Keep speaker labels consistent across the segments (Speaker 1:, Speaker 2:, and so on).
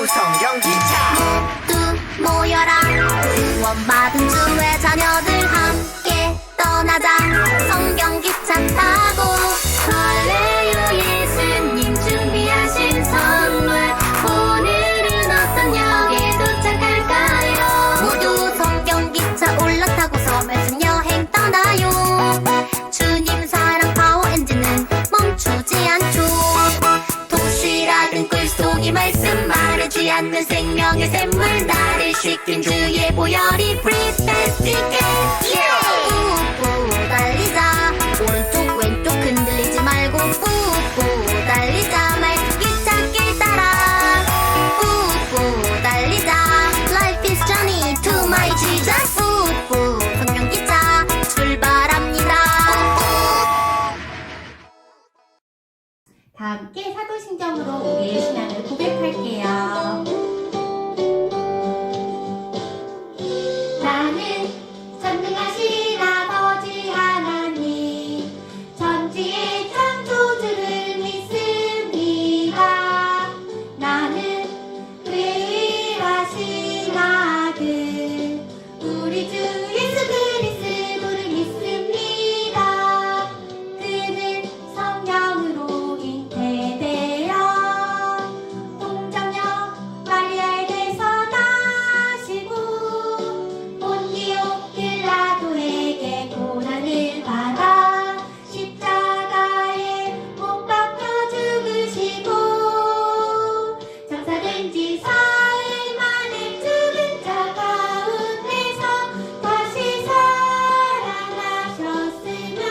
Speaker 1: 오 성경기차
Speaker 2: 모두 모여라 구원받은 주의 자녀들 함께 떠나자 성경기차 타고 할렐루 예수님 준비하신 선물 오늘은 어떤 역에 도착할까요 모두 성경기차 올라타고서 말씀 여행 떠나요 주님 사랑 파워 엔진은 멈추지 않죠 도시락은 꿀속이 말씀 마르지 않는 생명의 샘물 나를 씻긴 주의 보혈이 Breathe fast again 뿌뿌 달리자 오른쪽 왼쪽 흔들리지 말고 뿌뿌 달리자 말씀 기찻길 따라 뿌뿌 달리자 Life is journey to my Jesus 뿌뿌 성경기차 출발합니다
Speaker 3: 다 함께 사도신경으로 우리의 신앙을 고백할게요. 나는 전능하신 아버지 하나님 천지의 창조주를 믿습니다. 나는 그의 의하신 아들 우리 주 예수 그리스도를 믿습니다. 그는 성령으로 잉태되어 동정녀 마리아에게서 나시고 본디오 빌라도에게 고난을 받아 십자가에 못 박혀 죽으시고 장사된 지 사흘 만에 죽은 자 가운데서 다시 살아나셨으며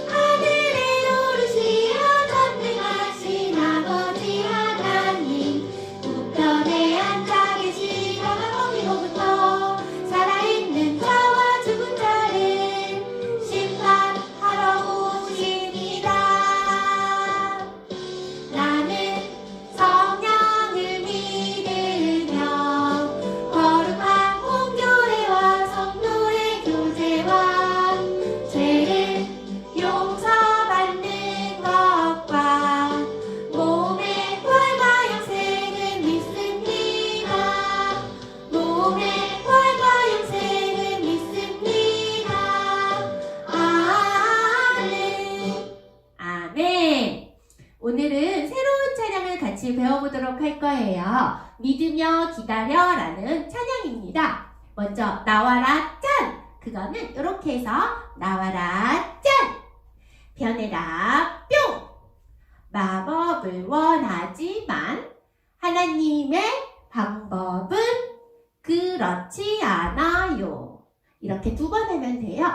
Speaker 3: 하늘에 오르시어 전능하신 아버지 하나님 우편에 앉아 계시다가 거기로부터 살아있는 자와 죽은 자를 심판하러 오십니다. 나는 성령을 믿으며 거룩한 공교회와 성도의 교제와 죄를 용서받는 것과 몸의 부활과 영생을 믿습니다. 몸의 부활과 영생을 믿습니다. 아멘. 아멘. 오늘은 새로운 찬양을 같이 배워보도록 할 거예요. 믿으며 기다려 라는 찬양입니다. 먼저 나와라 짠! 그거는 이렇게 해서 나와라 짠! 변해라 뿅! 마법을 원하지만 하나님의 방법은 그렇지 않아요. 이렇게 두 번 하면 돼요.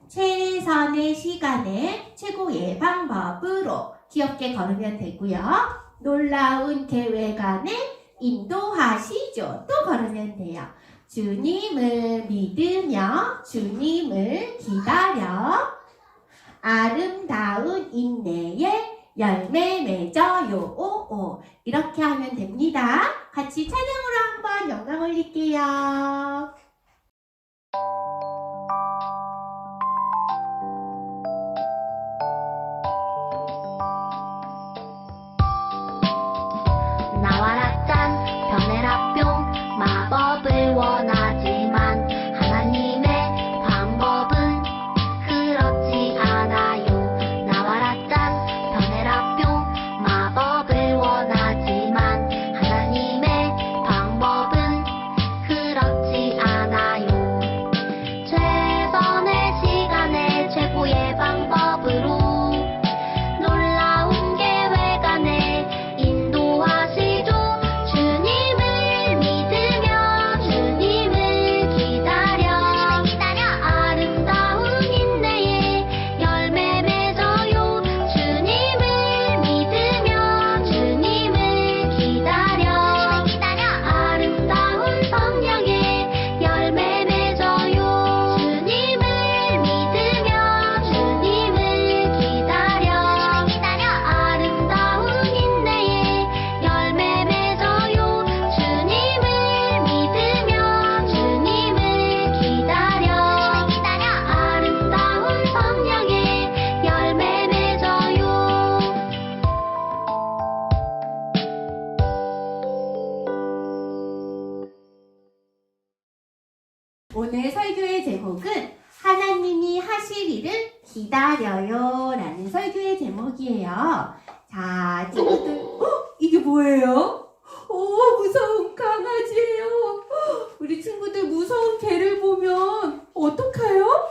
Speaker 3: 최선의 시간에 최고의 방법으로 귀엽게 걸으면 되고요. 놀라운 계획 안에 인도하시죠. 또 걸으면 돼요. 주님을 믿으며 주님을 기다려 아름다운 인내에 열매 맺어요. 오오. 이렇게 하면 됩니다. 같이 찬양으로 한번 영광 올릴게요.
Speaker 2: 나와라 짠 변해라 뿅 마법을 원하지만 하나님의 방법은 그렇지 않아요 나와라 짠 변해라 뿅 마법을 원하지만 하나님의 방법은 그렇지 않아요
Speaker 3: 오늘 설교의 제목은 하나님이 하실 일을 기다려요 라는 설교의 제목이에요. 자, 친구들, 이게 뭐예요? 무서운 강아지예요. 우리 친구들 무서운 개를 보면 어떡해요?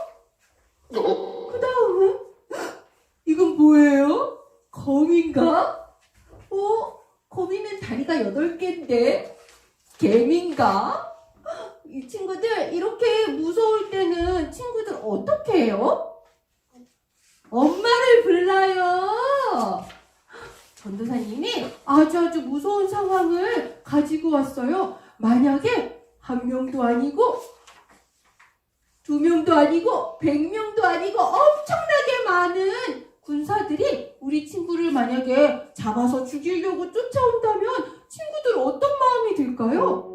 Speaker 3: 그 다음은 이건 뭐예요? 거미인가? 거미는 다리가 8개인데 개미인가? 이 친구들 이렇게 무서울 때는 친구들 어떻게 해요? 엄마를 불러요. 전도사님이 아주 무서운 상황을 가지고 왔어요. 만약에 1명도 아니고 2명도 아니고 100명도 아니고 엄청나게 많은 군사들이 우리 친구를 만약에 잡아서 죽이려고 쫓아온다면 친구들 어떤 마음이 들까요?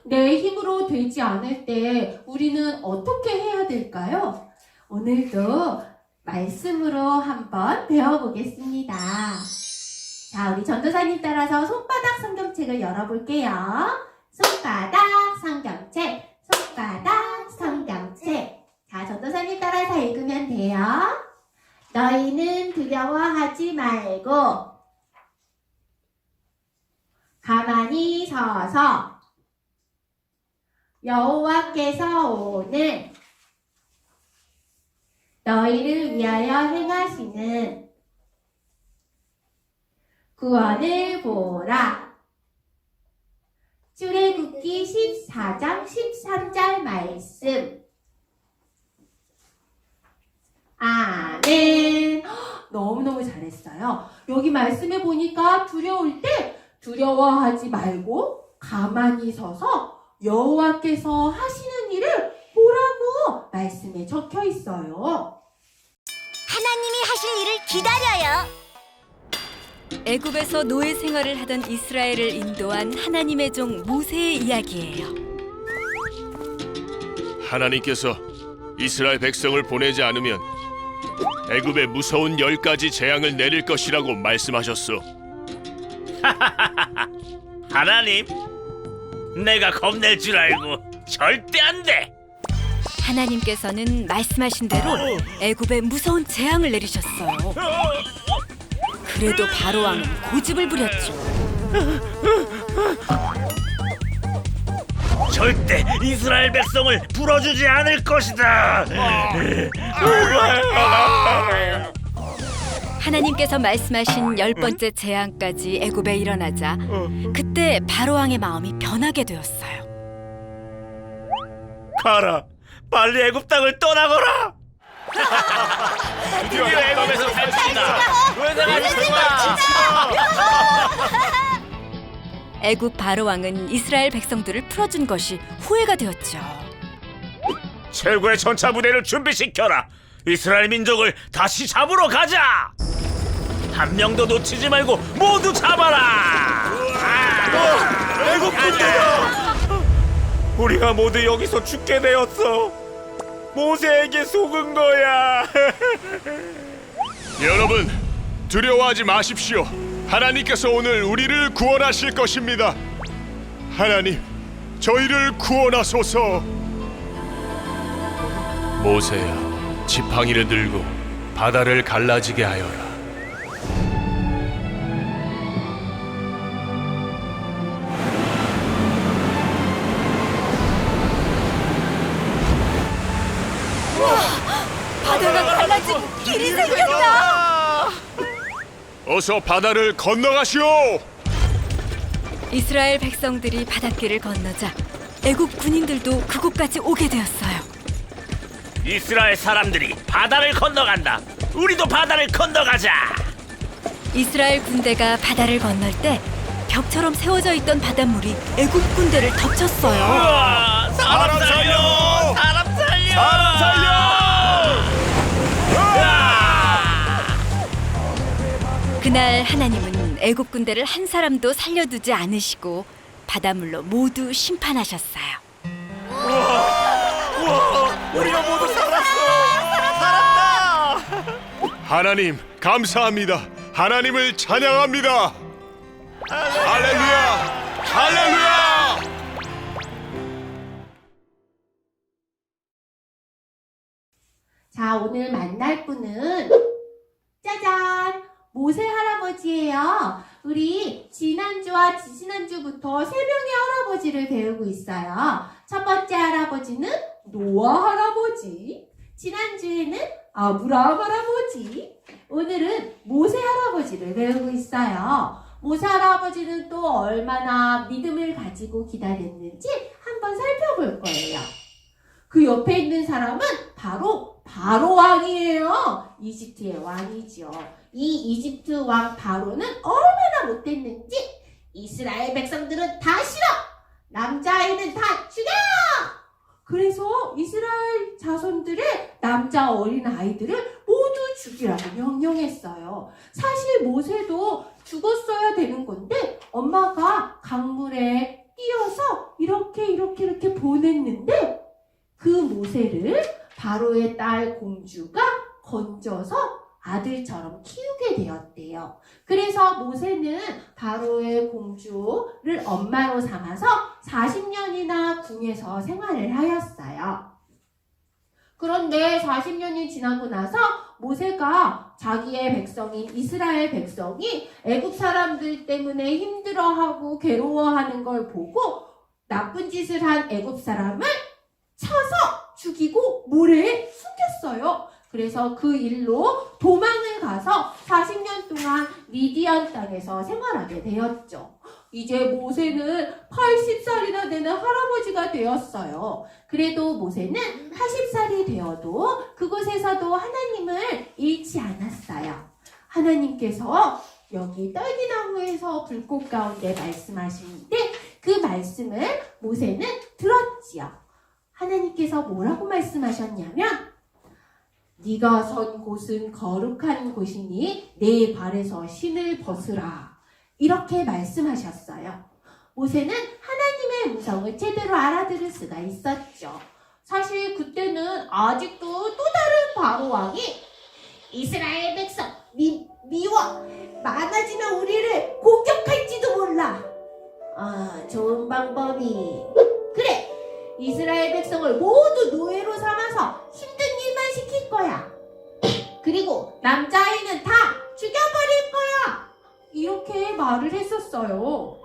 Speaker 3: 내 힘으로 되지 않을 때 우리는 어떻게 해야 될까요? 오늘도 말씀으로 한번 배워보겠습니다. 자, 우리 전도사님 따라서 손바닥 성경책을 열어볼게요. 손바닥 성경책, 손바닥 성경책. 자, 전도사님 따라서 읽으면 돼요. 너희는 두려워하지 말고 가만히 서서 여호와께서 오늘 너희를 위하여 행하시는 구원을 보라. 출애굽기 14장 13절 말씀. 아멘. 너무너무 잘했어요. 여기 말씀해 보니까 두려울 때 두려워하지 말고 가만히 서서 여호와께서 하시는 일을 보라고 말씀에 적혀 있어요.
Speaker 1: 하나님이 하실 일을 기다려요.
Speaker 4: 애굽에서 노예 생활을 하던 이스라엘을 인도한 하나님의 종 모세의 이야기예요.
Speaker 5: 하나님께서 이스라엘 백성을 보내지 않으면 애굽에 무서운 10가지 재앙을 내릴 것이라고 말씀하셨소.
Speaker 6: 하나님, 내가 겁낼 줄 알고 절대 안 돼.
Speaker 4: 하나님께서는 말씀하신 대로 애굽에 무서운 재앙을 내리셨어요. 그래도 바로 왕은 고집을 부렸죠.
Speaker 6: 절대 이스라엘 백성을 풀어주지 않을 것이다.
Speaker 4: 하나님께서 말씀하신 10번째 재앙까지 애굽에 일어나자 그때 바로 왕의 마음이 변하게 되었어요.
Speaker 6: 가라, 빨리 애굽 땅을 떠나거라. 드디어 애굽에서 살친다.
Speaker 4: 애굽 바로 왕은 이스라엘 백성들을 풀어준 것이 후회가 되었죠.
Speaker 6: 최고의 전차 부대를 준비시켜라. 이스라엘 민족을 다시 잡으러 가자. 한 명도 놓치지 말고 모두 잡아라. 애굽 군대야. 우리가 모두 여기서 죽게 되었어. 모세에게 속은 거야.
Speaker 5: 여러분, 두려워하지 마십시오. 하나님께서 오늘 우리를 구원하실 것입니다. 하나님, 저희를 구원하소서. 모세야, 지팡이를 들고 바다를 갈라지게 하여라.
Speaker 4: 바다가 갈라진 길이 생겼다.
Speaker 5: 어서 바다를 건너가시오.
Speaker 4: 이스라엘 백성들이 바닷길을 건너자 애굽 군인들도 그곳까지 오게 되었어요.
Speaker 6: 이스라엘 사람들이 바다를 건너간다. 우리도 바다를 건너가자.
Speaker 4: 이스라엘 군대가 바다를 건널 때 벽처럼 세워져 있던 바닷물이 애굽 군대를 덮쳤어요.
Speaker 6: 우와, 사람 살려! 사람 살려! 사람 살려!
Speaker 4: 그날 하나님은 애굽 군대를 한 사람도 살려두지 않으시고 바닷물로 모두 심판하셨어요.
Speaker 6: 우리가 모두 살았다.
Speaker 5: 하나님 감사합니다. 하나님을 찬양합니다. 할렐루야! 할렐루야!
Speaker 3: 자, 오늘 만날 분은 짜잔! 모세 할아버지예요. 우리 지난주와 지지난주부터 세 명의 할아버지를 배우고 있어요. 첫 번째 할아버지는 노아 할아버지, 지난주에는 아브라함 할아버지, 오늘은 모세 할아버지를 배우고 있어요. 모세 할아버지는 또 얼마나 믿음을 가지고 기다렸는지 한번 살펴볼 거예요. 그 옆에 있는 사람은 바로 바로 왕이에요. 이집트의 왕이죠. 이 이집트 왕 바로는 얼마나 못됐는지 이스라엘 백성들은 다 싫어! 남자아이는 다 죽여! 그래서 이스라엘 자손들의 남자 어린 아이들을 모두 죽이라고 명령했어요. 사실 모세도 죽었어야 되는 건데 엄마가 강물에 뛰어서 이렇게 보냈는데 그 모세를 바로의 딸 공주가 건져서 아들처럼 키우게 되었대요. 그래서 모세는 바로의 공주를 엄마로 삼아서 40년이나 궁에서 생활을 하였어요. 그런데 40년이 지나고 나서 모세가 자기의 백성인 이스라엘 백성이 애굽 사람들 때문에 힘들어하고 괴로워하는 걸 보고 나쁜 짓을 한 애굽 사람을 쳐서 죽이고 모래에 숨겼어요. 그래서 그 일로 도망을 가서 40년 동안 미디안 땅에서 생활하게 되었죠. 이제 모세는 80살이나 되는 할아버지가 되었어요. 그래도 모세는 80살이 되어도 그곳에서도 하나님을 잃지 않았어요. 하나님께서 여기 떨기나무에서 불꽃 가운데 말씀하시는데 그 말씀을 모세는 들었지요. 하나님께서 뭐라고 말씀하셨냐면 네가 선 곳은 거룩한 곳이니 내 발에서 신을 벗으라. 이렇게 말씀하셨어요. 모세는 하나님의 음성을 제대로 알아들을 수가 있었죠. 사실 그때는 아직도 또 다른 바로 왕이 이스라엘 백성 미워 많아지면 우리를 공격할지도 몰라. 좋은 방법이 그래. 이스라엘 백성을 모두 노예로 삼아서 힘든 일만 시킬 거야. 그리고 남자아이는 다 죽여버릴 거야. 이렇게 말을 했었어요.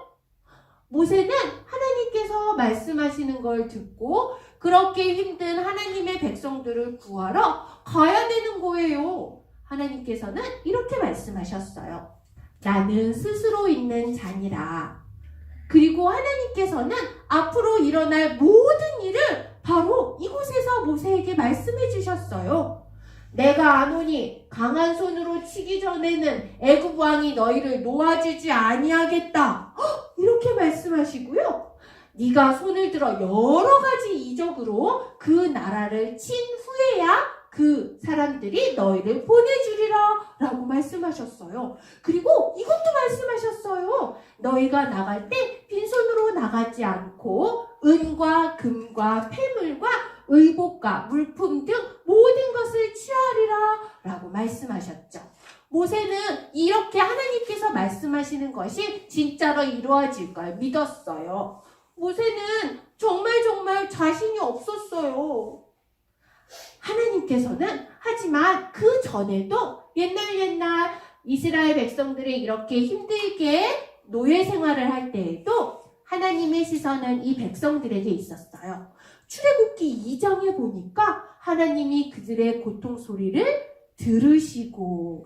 Speaker 3: 모세는 하나님께서 말씀하시는 걸 듣고 그렇게 힘든 하나님의 백성들을 구하러 가야 되는 거예요. 하나님께서는 이렇게 말씀하셨어요. 나는 스스로 있는 자니라. 그리고 하나님께서는 앞으로 일어날 모든 일을 바로 이곳에서 모세에게 말씀해 주셨어요. 내가 아노니 강한 손으로 치기 전에는 애굽 왕이 너희를 놓아주지 아니하겠다. 이렇게 말씀하시고요. 네가 손을 들어 여러 가지 이적으로 그 나라를 친 후에야 그 사람들이 너희를 보내주리라 라고 말씀하셨어요. 그리고 이것도 말씀하셨어요. 너희가 나갈 때 빈손으로 나가지 않고 은과 금과 폐물과 의복과 물품 등 모든 것을 취하리라 라고 말씀하셨죠. 모세는 이렇게 하나님께서 말씀하시는 것이 진짜로 이루어질 걸 믿었어요. 모세는 정말 자신이 없었어요. 하나님께서는 하지만 그 전에도 옛날 이스라엘 백성들이 이렇게 힘들게 노예 생활을 할 때에도 하나님의 시선은 이 백성들에게 있었어요. 출애굽기 2장에 보니까 하나님이 그들의 고통 소리를 듣고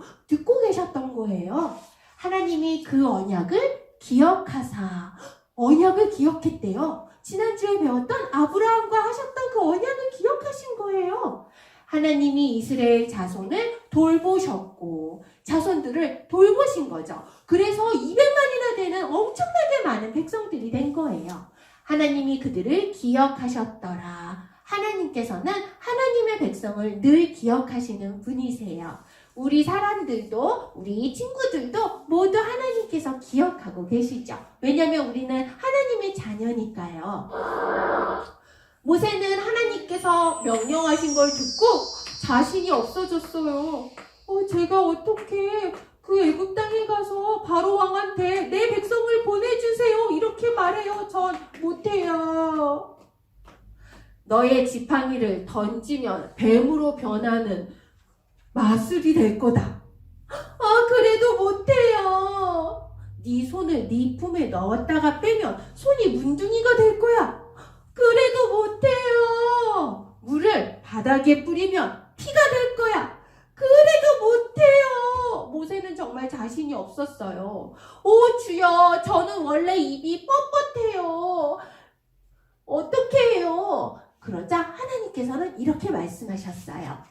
Speaker 3: 계셨던 거예요. 하나님이 그 언약을 기억하사 언약을 기억했대요. 지난주에 배웠던 아브라함과 하셨던 그 언약을 기억하신 거예요. 하나님이 이스라엘 자손을 돌보셨고 자손들을 돌보신 거죠. 그래서 200만이나 되는 엄청나게 많은 백성들이 된 거예요. 하나님이 그들을 기억하셨더라. 하나님께서는 하나님의 백성을 늘 기억하시는 분이세요. 우리 사람들도 우리 친구들도 모두 하나님께서 기억하고 계시죠. 왜냐하면 우리는 하나님의 자녀니까요. 모세는 하나님께서 명령하신 걸 듣고 자신이 없어졌어요. 제가 어떻게 그 애굽 땅에 가서 바로 왕한테 내 백성을 보내주세요 이렇게 말해요. 전 못해요. 너의 지팡이를 던지면 뱀으로 변하는 마술이 될 거다. 그래도 못해요. 네 손을 네 품에 넣었다가 빼면 손이 문둥이가 될 거야. 그래도 못해요. 물을 바닥에 뿌리면 피가 될 거야. 그래도 못해요. 모세는 정말 자신이 없었어요. 주여, 저는 원래 입이 뻣뻣해요. 어떻게 해요? 그러자 하나님께서는 이렇게 말씀하셨어요.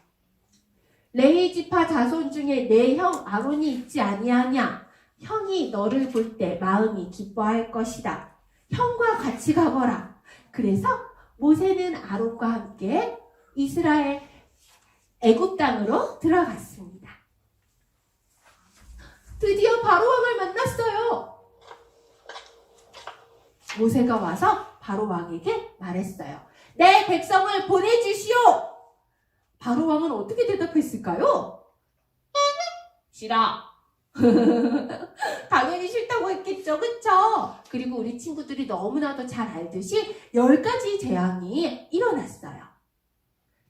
Speaker 3: 레위 지파 자손 중에 내 형 아론이 있지 아니하냐? 형이 너를 볼 때 마음이 기뻐할 것이다. 형과 같이 가거라. 그래서 모세는 아론과 함께 이스라엘 애굽 땅으로 들어갔습니다. 드디어 바로 왕을 만났어요. 모세가 와서 바로 왕에게 말했어요. 내 백성을 보내주시오. 바로 왕은 어떻게 대답했을까요? 싫어. 당연히 싫다고 했겠죠. 그쵸? 그리고 우리 친구들이 너무나도 잘 알듯이 10가지 재앙이 일어났어요.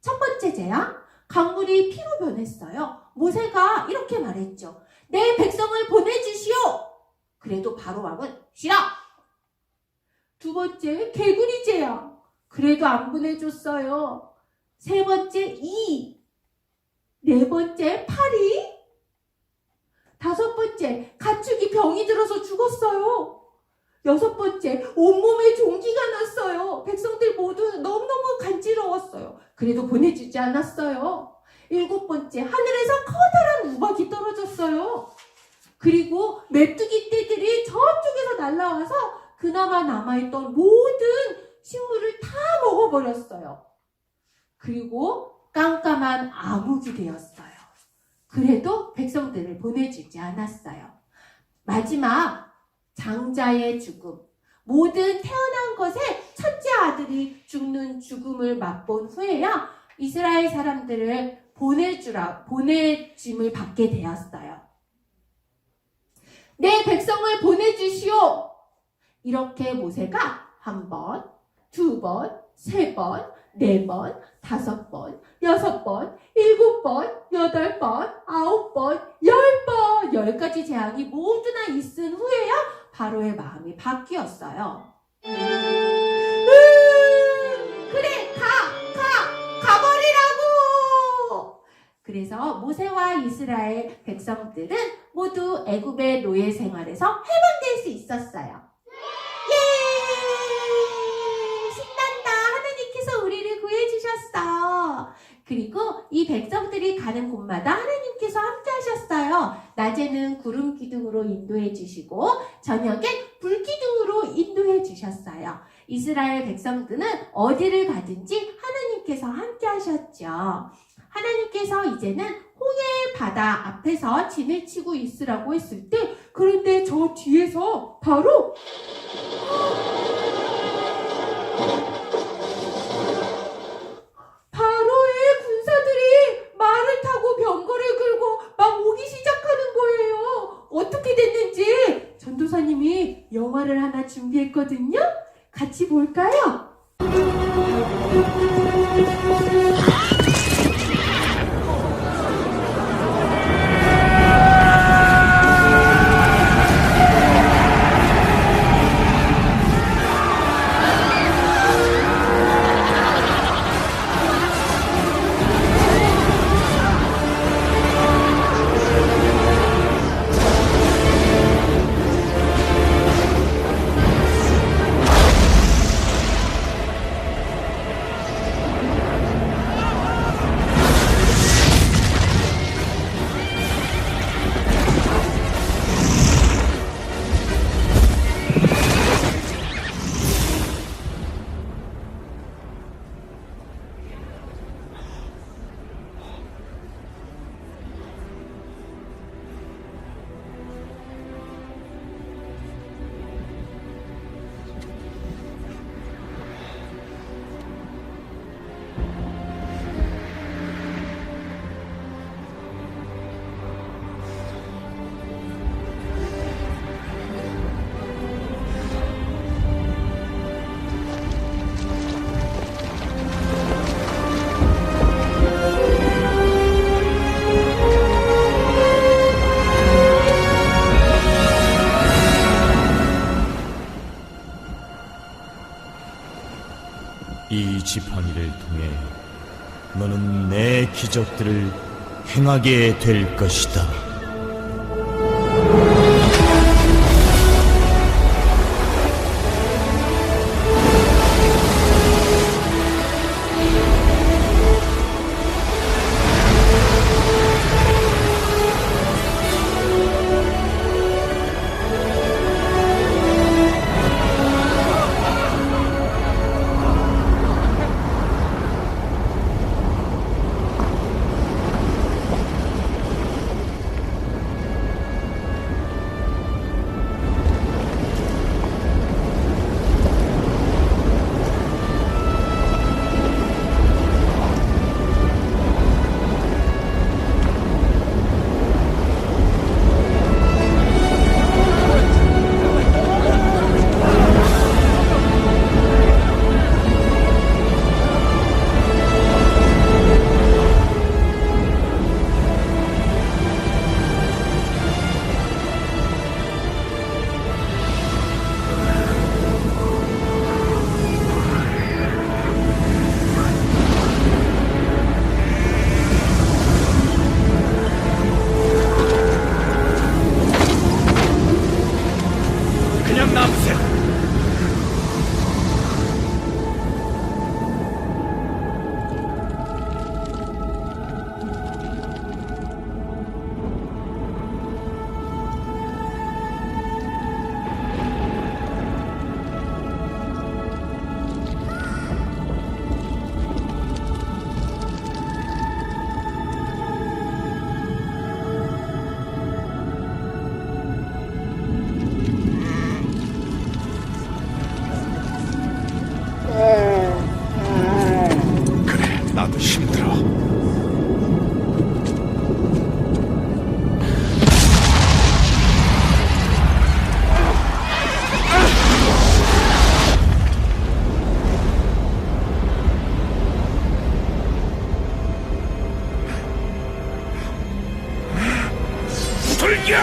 Speaker 3: 첫 번째 재앙, 강물이 피로 변했어요. 모세가 이렇게 말했죠. 내 백성을 보내주시오. 그래도 바로 왕은 싫어. 두 번째, 개구리 재앙. 그래도 안 보내줬어요. 세 번째, 이. 네 번째, 파리. 다섯 번째, 가축이 병이 들어서 죽었어요. 여섯 번째, 온몸에 종기가 났어요. 백성들 모두 너무너무 간지러웠어요. 그래도 보내주지 않았어요. 일곱 번째, 하늘에서 커다란 우박이 떨어졌어요. 그리고 메뚜기 떼들이 저쪽에서 날아와서 그나마 남아있던 모든 식물을 다 먹어버렸어요. 그리고 깜깜한 암흑이 되었어요. 그래도 백성들을 보내주지 않았어요. 마지막, 장자의 죽음. 모든 태어난 것에 첫째 아들이 죽는 죽음을 맛본 후에야 이스라엘 사람들을 보내짐을 받게 되었어요. 내 백성을 보내주시오. 이렇게 모세가 1번, 2번, 3번, 4번, 5번, 6번, 7번, 8번, 9번, 10번, 10가지 재앙이 모두나 있은 후에야 바로의 마음이 바뀌었어요. 그래, 가버리라고! 그래서 모세와 이스라엘 백성들은 모두 애굽의 노예 생활에서 해방될 수 있었어요. 우리를 구해주셨어. 그리고 이 백성들이 가는 곳마다 하나님께서 함께 하셨어요. 낮에는 구름 기둥으로 인도해 주시고 저녁에 불 기둥으로 인도해 주셨어요. 이스라엘 백성들은 어디를 가든지 하나님께서 함께 하셨죠. 하나님께서 이제는 홍해 바다 앞에서 진을 치고 있으라고 했을 때, 그런데 저 뒤에서 바로 바로의 군사들이 말을 타고 병거를 끌고 막 오기 시작하는 거예요. 어떻게 됐는지 전도사님이 영화를 하나 준비했거든요. 같이 볼까요?
Speaker 7: 지팡이를 통해 너는 내 기적들을 행하게 될 것이다.
Speaker 6: 그냥 남으세요.
Speaker 5: 그래, 나도 힘들어. 돌격!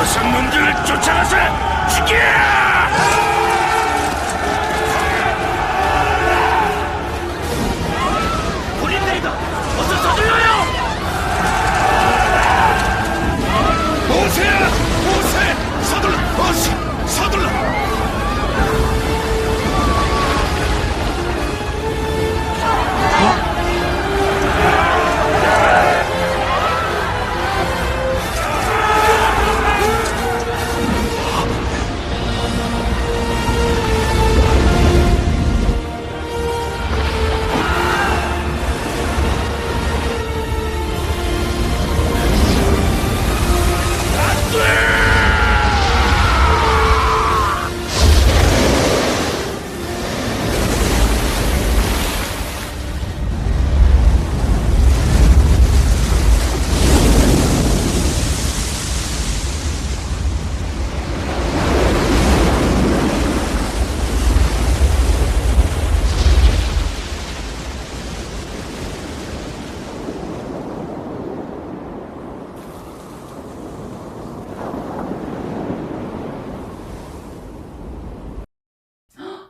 Speaker 5: 어성놈들을 쫓아가서 죽여! 우리들이다! 어서 서둘러요! 모세야! 모세! 서둘러! 어서! 서둘러!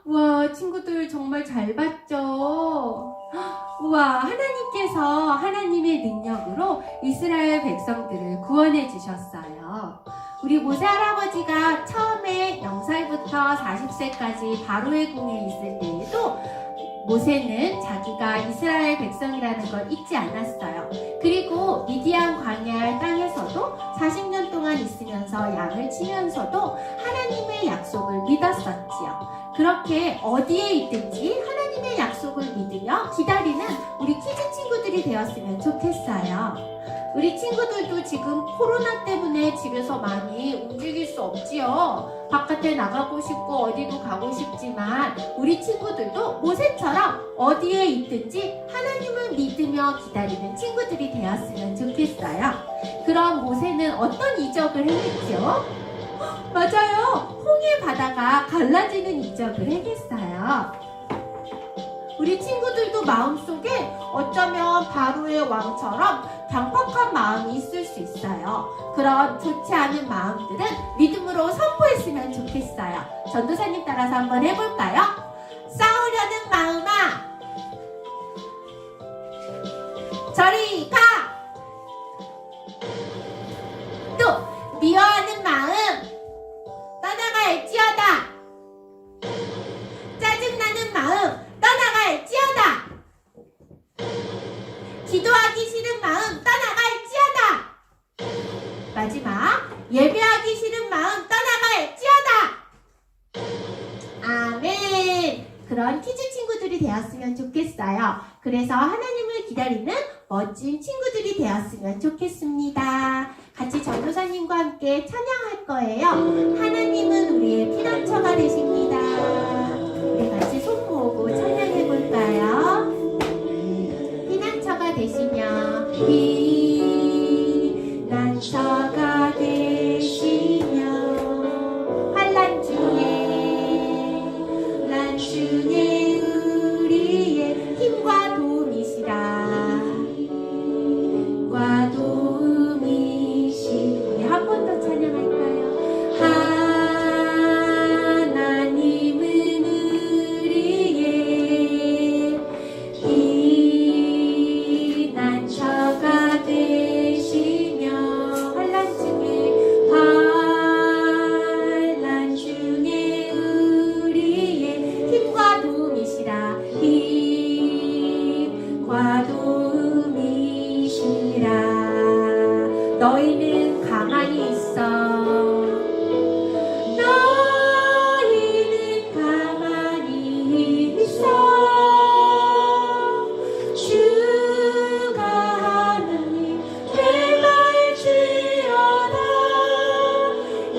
Speaker 3: 우와, 친구들 정말 잘 봤죠? 우와, 하나님께서 하나님의 능력으로 이스라엘 백성들을 구원해 주셨어요. 우리 모세 할아버지가 처음에 0살부터 40세까지 바로의 궁에 있을 때에도 모세는 자기가 이스라엘 백성이라는 걸 잊지 않았어요. 그리고 미디안 광야 땅에서도 40년 동안 있으면서 양을 치면서도 하나님의 약속을 믿었었지요. 그렇게 어디에 있든지 하나님의 약속을 믿으며 기다리는 우리 키즈 친구들이 되었으면 좋겠어요. 우리 친구들도 지금 코로나 때문에 집에서 많이 움직일 수 없지요. 바깥에 나가고 싶고 어디도 가고 싶지만 우리 친구들도 모세처럼 어디에 있든지 하나님을 믿으며 기다리는 친구들이 되었으면 좋겠어요. 그럼 모세는 어떤 이적을 행했죠? 맞아요. 홍해 바다가 갈라지는 이적을 해냈어요. 우리 친구들도 마음속에 어쩌면 바로의 왕처럼 강팍한 마음이 있을 수 있어요. 그런 좋지 않은 마음들은 믿음으로 선포했으면 좋겠어요. 전도사님 따라서 한번 해볼까요? 싸우려는 마음아, 저리 가! 또 미워하는 마음, 떠나갈지어다! 짜증나는 마음, 떠나갈지어다! 기도하기 싫은 마음, 떠나갈지어다! 마지막, 예배하기 싫은 마음, 떠나갈지어다! 아멘! 그런 퀴즈 친구들이 되었으면 좋겠어요. 그래서 하나님을 기다리는 멋진 친구들이 되었으면 좋겠습니다. 같이 전도사님과 함께 찬양할 거예요. 하나님은 우리의 피난처가 되십니다. 우리 같이 손 모으고 찬양해 볼까요? 피난처가 되시며 피난처가 되시며 환난 중에 우리의 힘과 도움이시라. 힘과 도움이시. 우리 한 번 더 찬양할까요? 하나님은 우리의 피난처가 되시며 환난 중에 우리의 힘과 도움이시라. 힘과 도움이시라. 너희는 가만히 있어. 너희는 가만히 있어. 주가 하나님 행할지어다.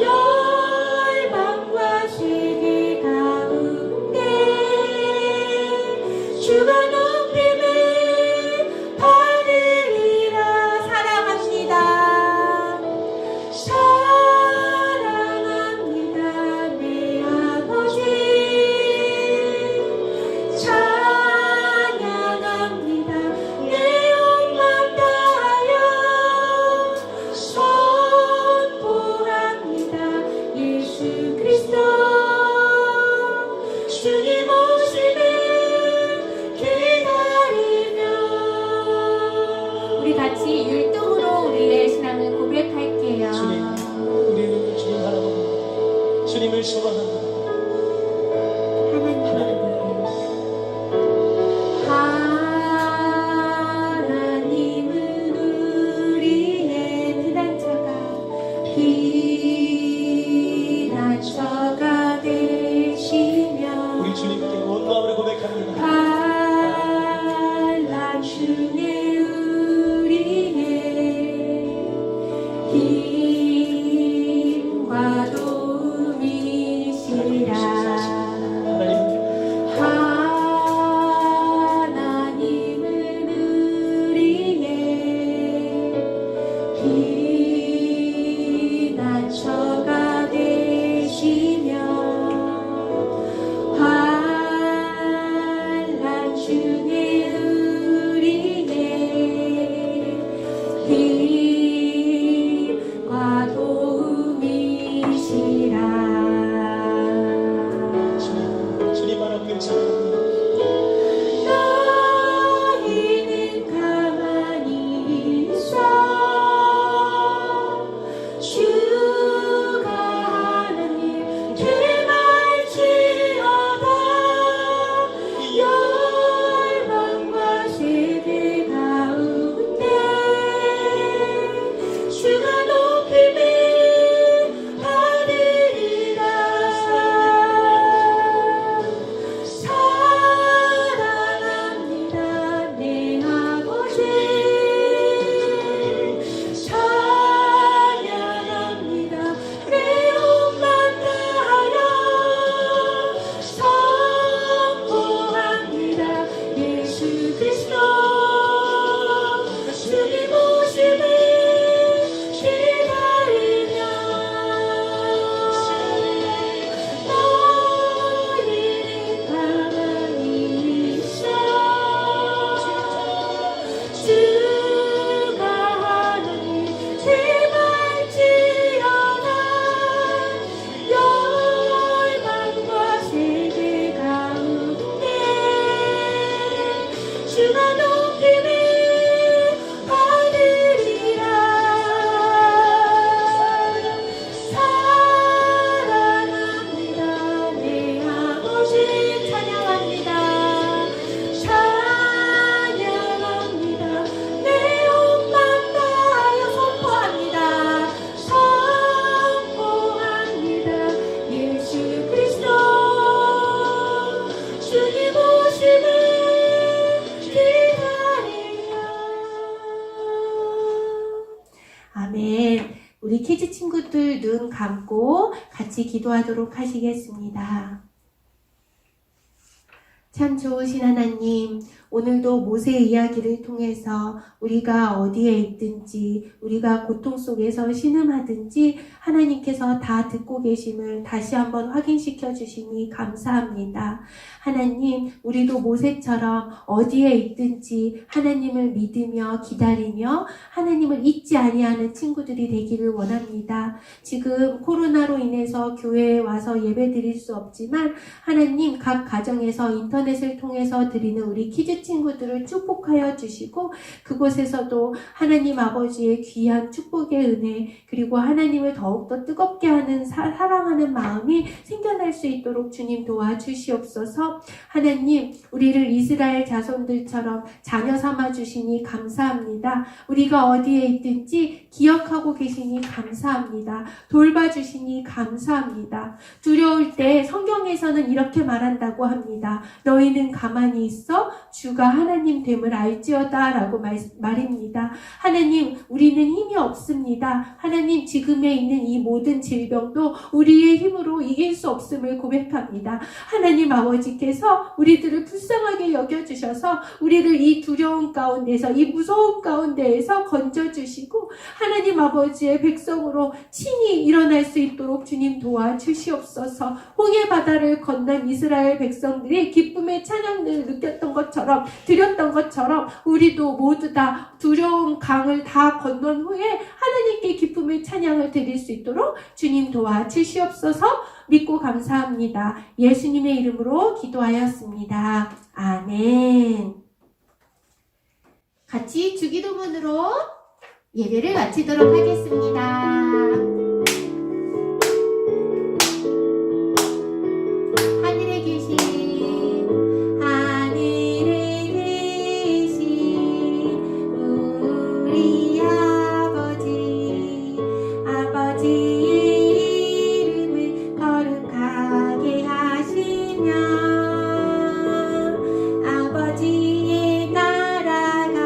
Speaker 3: 열방과 세계 가운데 주가 높임을 받으리라. 사랑합니다. 사랑합니다. 내 아버지. 찬양합니다. 내 온 맘 다하여 선포합니다. 예수 그리스도 주님 오심을 기다리며. 우리 같이 율동으로 우리의 신앙을 고백할게요.
Speaker 8: 우리는 주님 바라보고 주님을 소망한다.
Speaker 3: 하나님은 우리의 피난처가 되시며
Speaker 8: 우리 주님께 온 마음으로 고백합니다.
Speaker 3: 환난 중에 우리의 힘과 도움이시라. 주가 높임을 받으리라. 사랑합니다. 내 아버지 찬양합니다. 찬양합니다. 내 온 맘 다하여 선포합니다. 선포합니다. 예수 그리스도 주님 오심을 기다리며. 아멘. 우리 키즈 친구들 눈 감고 같이 기도하도록 하시겠습니다. 참 좋으신 하나님, 오늘도 모세의 이야기를 통해서 우리가 어디에 있든지, 우리가 고통 속에서 신음하든지 하나님께서 다 듣고 계심을 다시 한번 확인시켜 주시니 감사합니다. 하나님, 우리도 모세처럼 어디에 있든지 하나님을 믿으며 기다리며 하나님을 잊지 아니하는 친구들이 되기를 원합니다. 지금 코로나로 인해서 교회에 와서 예배 드릴 수 없지만 하나님, 각 가정에서 인터넷을 통해서 드리는 우리 키즈 친구들을 축복하여 주시고, 그곳에서도 하나님 아버지의 귀한 축복의 은혜, 그리고 하나님을 더욱더 뜨겁게 하는 사랑하는 마음이 생겨날 수 있도록 주님 도와주시옵소서. 하나님, 우리를 이스라엘 자손들처럼 자녀 삼아 주시니 감사합니다. 우리가 어디에 있든지 기억하고 계시니 감사합니다. 돌봐주시니 감사합니다. 두려울 때 성경에서는 이렇게 말한다고 합니다. 너희는 가만히 있어 주가 하나님 됨을 알지어다 라고 말입니다. 하나님, 우리는 힘이 없습니다. 하나님, 지금에 있는 이 모든 질병도 우리의 힘으로 이길 수 없음을 고백합니다. 하나님 아버지께서 우리들을 불쌍하게 여겨주셔서 우리를 이 두려움 가운데서, 이 무서움 가운데에서 건져주시고 하나님 아버지의 백성으로 친히 일어날 수 있도록 주님 도와주시옵소서. 홍해 바다를 건넌 이스라엘 백성들이 기쁨의 찬양을 느꼈던 것처럼, 드렸던 것처럼 우리도 모두 다 두려움 강을 다 건넌 후에 하나님께 기쁨의 찬양을 드릴 수 있도록 주님 도와주시옵소서. 믿고 감사합니다. 예수님의 이름으로 기도하였습니다. 아멘. 같이 주기도문으로 예배를 마치도록 하겠습니다. 하늘에 계신 우리 아버지의 이름을 거룩하게 하시며 아버지의 나라가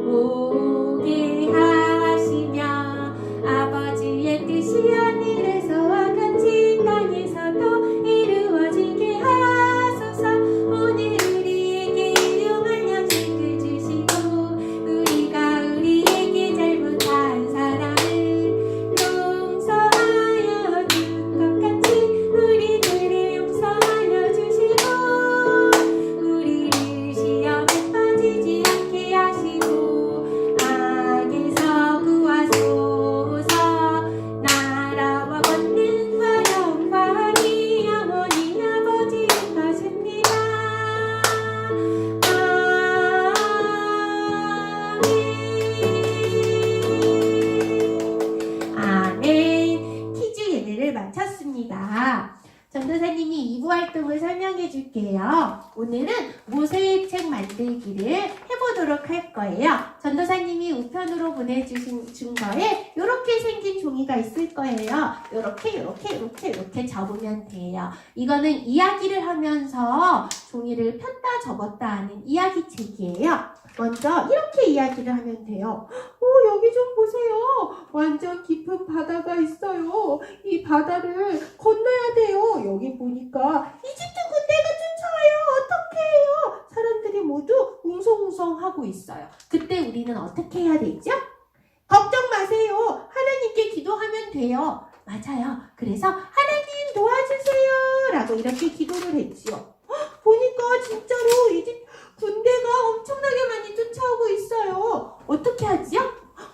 Speaker 3: 오게 하시며 아버지의 뜻이 하늘에서와 같이 땅에서도 이루어지게 하소서. 오늘 우리에게 일용할 양식을 주시고 우리가 우리에게 잘못한 사람을 용서하여 준 것 같이 우리들을 용서하여 주시고 우리를 시험에 빠지지 않게 하시고 악에서 구하소서. 나라와 권능과 영광이 영원히 아버지의 것입니다. 아멘. 퀴즈 예배를 마쳤습니다. 전도사님이 2부 활동을 설명해 줄게요. 오늘은 모세의 책 만들기를 해보도록 할 거예요. 전도사님이 우편으로 보내준 거에 이렇게 생긴 종이가 있을 거예요. 이렇게 접으면 돼요. 이거는 이야기를 하면서 종이를 폈다 접었다 하는 이야기 책이에요. 먼저 이렇게 이야기를 하면 돼요. 여기 좀 보세요. 완전 깊은 바다가 있어요. 이 바다를 건너야 돼요. 여기 보니까 이집트 군대가 쫓아와요. 어떻게 해요? 사람들이 모두 웅성웅성하고 있어요. 그때 우리는 어떻게 해야 되죠? 걱정 마세요. 하나님께 기도하면 돼요. 맞아요. 그래서 하나님 도와주세요 라고 이렇게 기도를 했지요. 보니까 진짜로 이집트 군대가 엄청나게 많이 쫓아오고 있어요. 어떻게 하지요?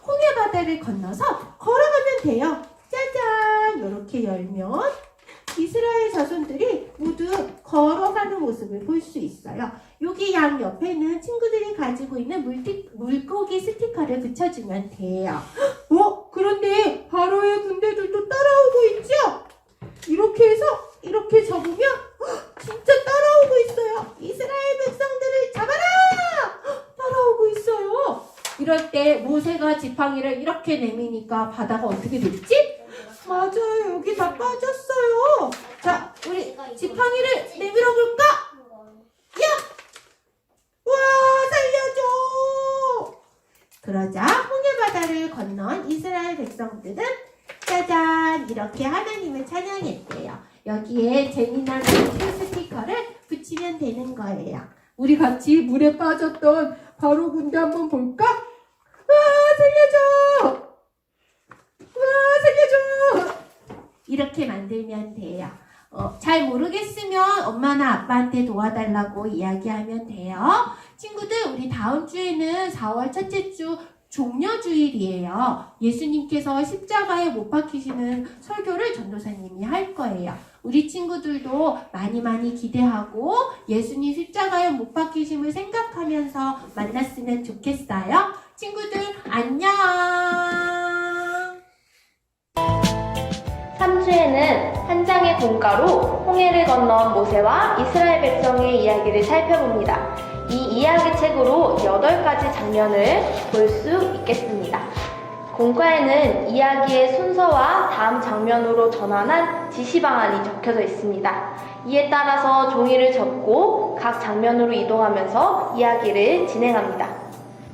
Speaker 3: 홍해 바다를 건너서 걸어가면 돼요. 짜잔! 이렇게 열면 이스라엘 자손들이 모두 걸어가는 모습을 볼 수 있어요. 여기 양 옆에는 친구들이 가지고 있는 물고기 스티커를 붙여주면 돼요. 그런데 바로의 군대들도 따라오고 있죠? 이렇게 해서 이렇게 접으면 진짜 따라오고 있어요. 이스라엘 백성들을 잡아라! 따라오고 있어요. 이럴 때 모세가 지팡이를 이렇게 내미니까 바다가 어떻게 됐지? 맞아요. 여기 다 빠졌어요. 자, 우리 지팡이를 내밀어 볼까? 야! 와, 살려줘! 그러자 홍해바다를 건넌 이스라엘 백성들은 짜잔! 이렇게 하나님을 찬양했대요. 여기에 재미난 스티커를 붙이면 되는 거예요. 우리 같이 물에 빠졌던 바로 군대 한번 볼까? 와, 살려줘! 와, 살려줘! 이렇게 만들면 돼요. 잘 모르겠으면 엄마나 아빠한테 도와달라고 이야기하면 돼요. 친구들, 우리 다음 주에는 4월 첫째 주 종려주일이에요. 예수님께서 십자가에 못 박히시는 설교를 전도사님이 할 거예요. 우리 친구들도 많이 기대하고 예수님 십자가에 못 박히심을 생각하면서 만났으면 좋겠어요. 친구들, 안녕!
Speaker 2: 3주에는 한 장의 공가로 홍해를 건넌 모세와 이스라엘 백성의 이야기를 살펴봅니다. 이 이야기 책으로 8가지 장면을 볼 수 있겠습니다. 공과에는 이야기의 순서와 다음 장면으로 전환한 지시방안이 적혀져 있습니다. 이에 따라서 종이를 접고 각 장면으로 이동하면서 이야기를 진행합니다.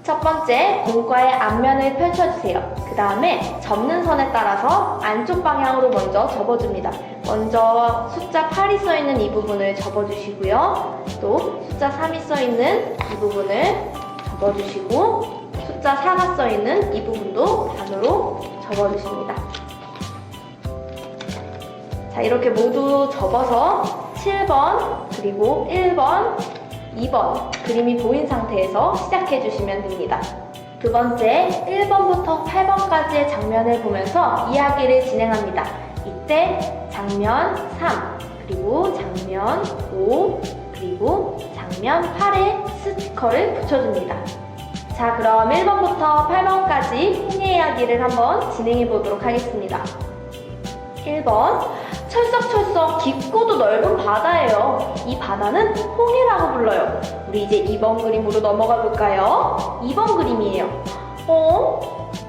Speaker 2: 첫 번째, 공과의 앞면을 펼쳐주세요. 그 다음에 접는 선에 따라서 안쪽 방향으로 먼저 접어줍니다. 먼저 숫자 8이 써있는 이 부분을 접어주시고요. 또 숫자 3이 써있는 이 부분을 접어주시고 숫자 4가 써있는 이 부분도 반으로 접어주십니다. 자, 이렇게 모두 접어서 7번, 그리고 1번, 2번 그림이 보인 상태에서 시작해 주시면 됩니다. 두 번째, 1번부터 8번까지의 장면을 보면서 이야기를 진행합니다. 이때 장면 3, 그리고 장면 5, 그리고 장면 8에 스티커를 붙여줍니다. 자, 그럼 1번부터 8번까지 홍해 이야기를 한번 진행해 보도록 하겠습니다. 1번, 철썩철썩 깊고도 넓은 바다예요. 이 바다는 홍해라고 불러요. 우리 이제 2번 그림으로 넘어가 볼까요? 2번 그림이에요.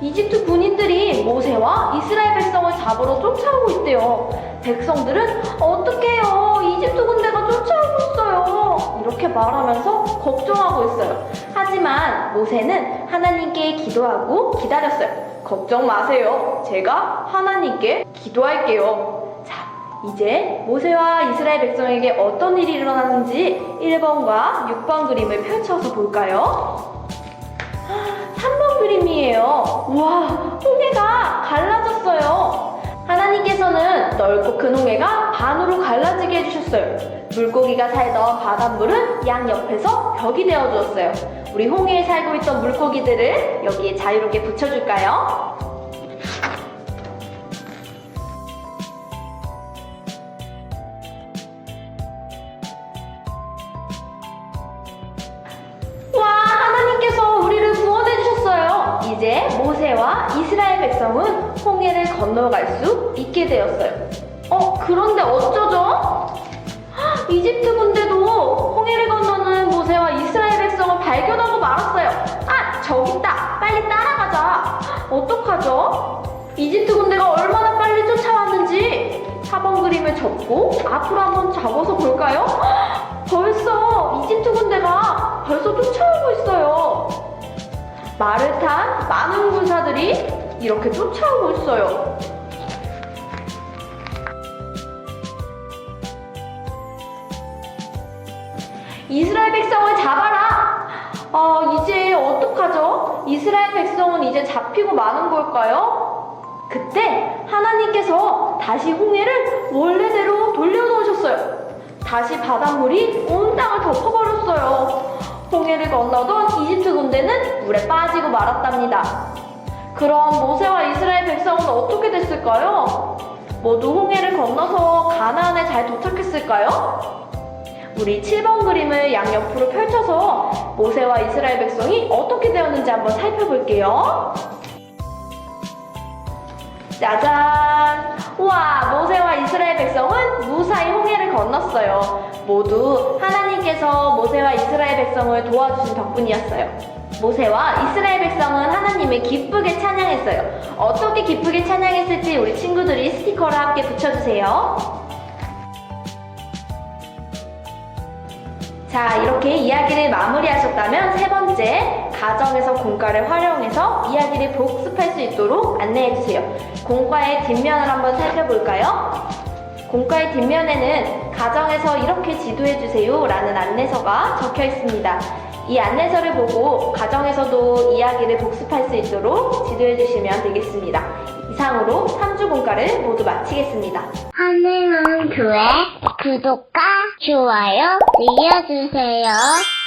Speaker 2: 이집트 군인들이 모세와 이스라엘 백성을 잡으러 쫓아오고 있대요. 백성들은 어떡해요, 이집트 군대가 쫓아오고 있어요, 이렇게 말하면서 걱정하고 있어요. 하지만 모세는 하나님께 기도하고 기다렸어요. 걱정 마세요, 제가 하나님께 기도할게요. 자, 이제 모세와 이스라엘 백성에게 어떤 일이 일어나는지 1번과 6번 그림을 펼쳐서 볼까요? 3번 그림이에요. 우와, 홍해가 갈라졌어요. 하나님께서는 넓고 큰 홍해가 반으로 갈라지게 해주셨어요. 물고기가 살던 바닷물은 양 옆에서 벽이 되어주었어요. 우리 홍해에 살고 있던 물고기들을 여기에 자유롭게 붙여줄까요? 이제 모세와 이스라엘 백성은 홍해를 건너갈 수 있게 되었어요. 그런데 어쩌죠? 이집트 군대도 홍해를 건너는 모세와 이스라엘 백성을 발견하고 말았어요. 저기 있다, 빨리 따라가자. 어떡하죠? 이집트 군대가 얼마나 빨리 쫓아왔는지 4번 그림을 접고 앞으로 한번 잡아서 볼까요? 벌써 이집트 군대가 벌써 쫓아오고 있어요. 말을 탄 많은 군사들이 이렇게 쫓아오고 있어요. 이스라엘 백성을 잡아라! 이제 어떡하죠? 이스라엘 백성은 이제 잡히고 마는 걸까요? 그때 하나님께서 다시 홍해를 원래대로 돌려놓으셨어요. 다시 바닷물이 온 땅을 덮어버렸어요. 홍해를 건너던 이집트 군대는 물에 빠지고 말았답니다. 그럼 모세와 이스라엘 백성은 어떻게 됐을까요? 모두 홍해를 건너서 가나안에 잘 도착했을까요? 우리 7번 그림을 양옆으로 펼쳐서 모세와 이스라엘 백성이 어떻게 되었는지 한번 살펴볼게요. 짜잔! 우와, 모세와 이스라엘 백성은 무사히 홍해를 건넜어요. 모두 하나님께서 모세와 이스라엘 백성을 도와주신 덕분이었어요. 모세와 이스라엘 백성은 하나님을 기쁘게 찬양했어요. 어떻게 기쁘게 찬양했을지 우리 친구들이 스티커를 함께 붙여주세요. 자, 이렇게 이야기를 마무리하셨다면 세 번째, 가정에서 공과를 활용해서 이야기를 복습할 수 있도록 안내해주세요. 공과의 뒷면을 한번 살펴볼까요? 공과의 뒷면에는 가정에서 이렇게 지도해주세요 라는 안내서가 적혀 있습니다. 이 안내서를 보고 가정에서도 이야기를 복습할 수 있도록 지도해주시면 되겠습니다. 이상으로 3주 공과를 모두 마치겠습니다.
Speaker 1: 하늘은 교회 구독과 좋아요 눌러주세요.